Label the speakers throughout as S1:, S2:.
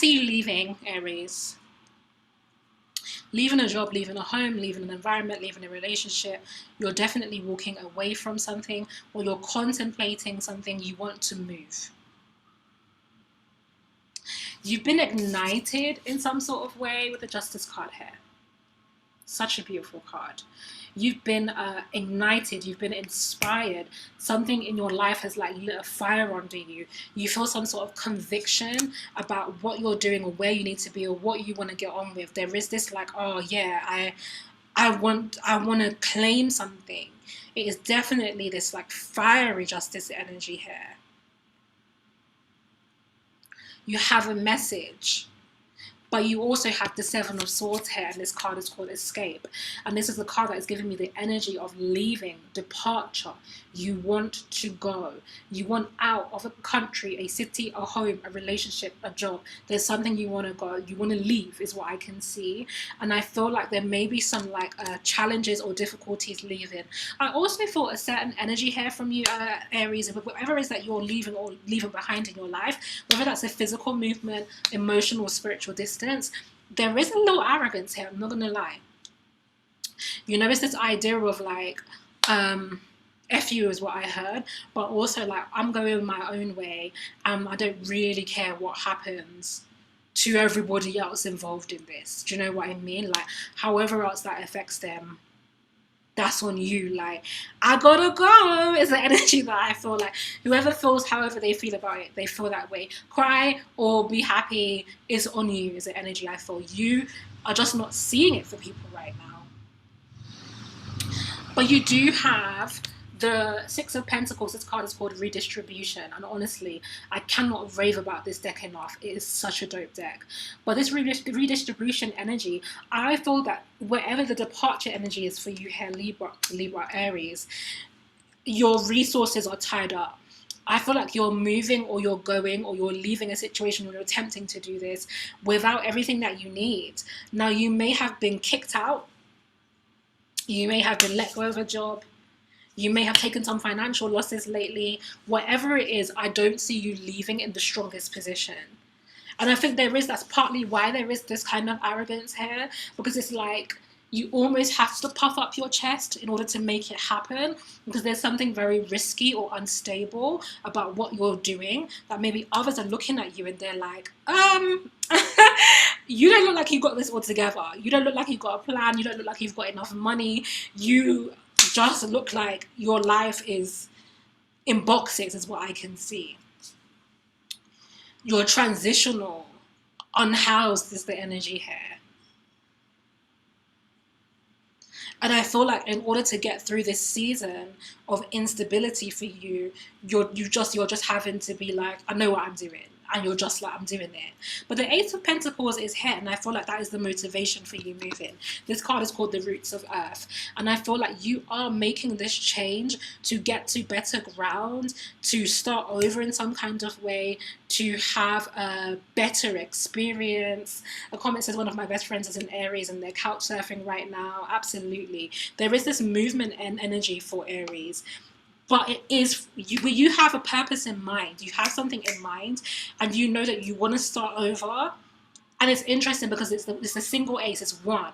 S1: see you leaving, Aries. Leaving a job, leaving a home, leaving an environment, leaving a relationship. You're definitely walking away from something, or you're contemplating something. You want to move. You've been ignited in some sort of way with the Justice card here. Such a beautiful card. You've been ignited, you've been inspired. Something in your life has like lit a fire under you. You feel some sort of conviction about what you're doing or where you need to be or what you want to get on with. There is this like, oh yeah, I want to claim something. It is definitely this like fiery Justice energy here. You have a message. But you also have the Seven of Swords here, and this card is called Escape. And this is the card that is giving me the energy of leaving, departure. You want to go. You want out of a country, a city, a home, a relationship, a job. There's something you want to go. You want to leave is what I can see. And I feel like there may be some like challenges or difficulties leaving. I also feel a certain energy here from you, Aries, whatever it is that you're leaving or leaving behind in your life, whether that's a physical movement, emotional, spiritual distance, there is a little arrogance here, I'm not gonna lie. You know, it's this idea of like F you is what I heard, but also like I'm going my own way, I don't really care what happens to everybody else involved in this. Do you know what I mean? Like however else that affects them, that's on you. Like I gotta go is the energy that I feel like whoever feels however they feel about it, they feel that way. Cry or be happy is on you is the energy I feel. You are just not seeing it for people right now. But you do have the Six of Pentacles. This card is called Redistribution, and honestly I cannot rave about this deck enough. It is such a dope deck. But this redistribution energy, I feel that wherever the departure energy is for you here, Libra, Aries, your resources are tied up. I feel like you're moving or you're going or you're leaving a situation or you're attempting to do this without everything that you need. Now you may have been kicked out, you may have been let go of a job, you may have taken some financial losses lately. Whatever it is, I don't see you leaving in the strongest position. And I think that's partly why there is this kind of arrogance here, because it's like you almost have to puff up your chest in order to make it happen, because there's something very risky or unstable about what you're doing that maybe others are looking at you and they're like, you don't look like you've got this all together. You don't look like you've got a plan. You don't look like you've got enough money. You just look like your life is in boxes is what I can see. You're transitional. Unhoused is the energy here. And I feel like in order to get through this season of instability for you, you're just having to be like, I know what I'm doing. And you're just like, I'm doing it. But the Eight of Pentacles is here, and I feel like that is the motivation for you moving. This card is called the Roots of Earth, and I feel like you are making this change to get to better ground, to start over in some kind of way, to have a better experience. A comment says one of my best friends is an Aries and they're couch surfing right now. Absolutely. There is this movement and energy for Aries. But it is, you have a purpose in mind. You have something in mind, and you know that you want to start over. And it's interesting because it's a single ace, it's one.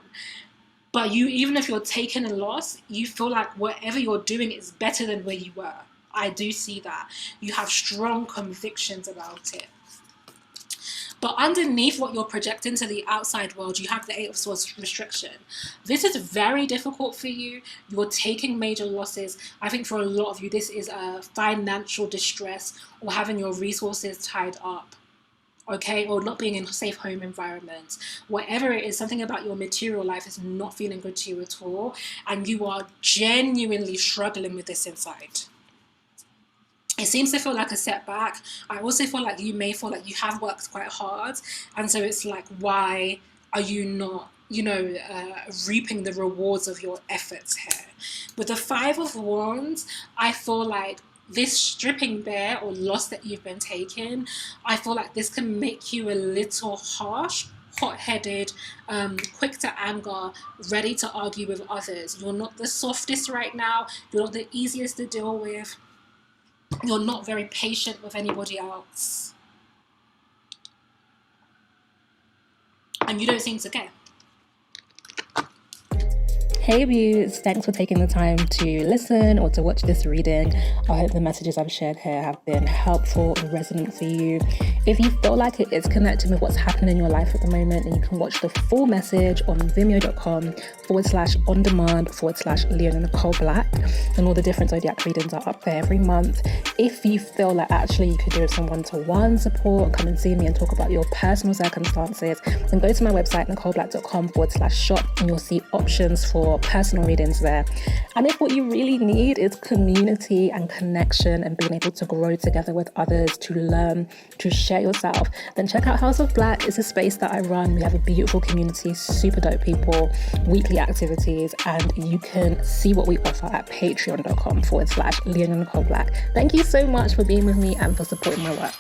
S1: But you, even if you're taking a loss, you feel like whatever you're doing is better than where you were. I do see that. You have strong convictions about it. But underneath what you're projecting to the outside world, you have the Eight of Swords restriction. This is very difficult for you. You're taking major losses. I think for a lot of you, this is a financial distress or having your resources tied up. Okay, or not being in a safe home environment. Whatever it is, something about your material life is not feeling good to you at all. And you are genuinely struggling with this inside. It seems to feel like a setback. I also feel like you may feel like you have worked quite hard, and so it's like, why are you not, reaping the rewards of your efforts here? With the Five of Wands, I feel like this stripping bare or loss that you've been taking, I feel like this can make you a little harsh, hot-headed, quick to anger, ready to argue with others. You're not the softest right now. You're not the easiest to deal with. You're not very patient with anybody else. and you don't seem to care.
S2: Hey beaus, thanks for taking the time to listen or to watch this reading. I hope the messages I've shared here have been helpful or resonant for you. If you feel like it is connecting with what's happening in your life at the moment, then you can watch the full message on vimeo.com/on-demand/leonanicholeblack, and all the different zodiac readings are up there every month. If you feel like actually you could do some one-to-one support, come and see me and talk about your personal circumstances, then go to my website nicoleblack.com/shop, and you'll see options for personal readings there. And if what you really need is community and connection and being able to grow together with others, to learn, to share yourself, then check out House of Black. It's a space that I run. We have a beautiful community, super dope people, weekly activities, and you can see what we offer at patreon.com/leonanicholeblack. Thank you so much for being with me and for supporting my work.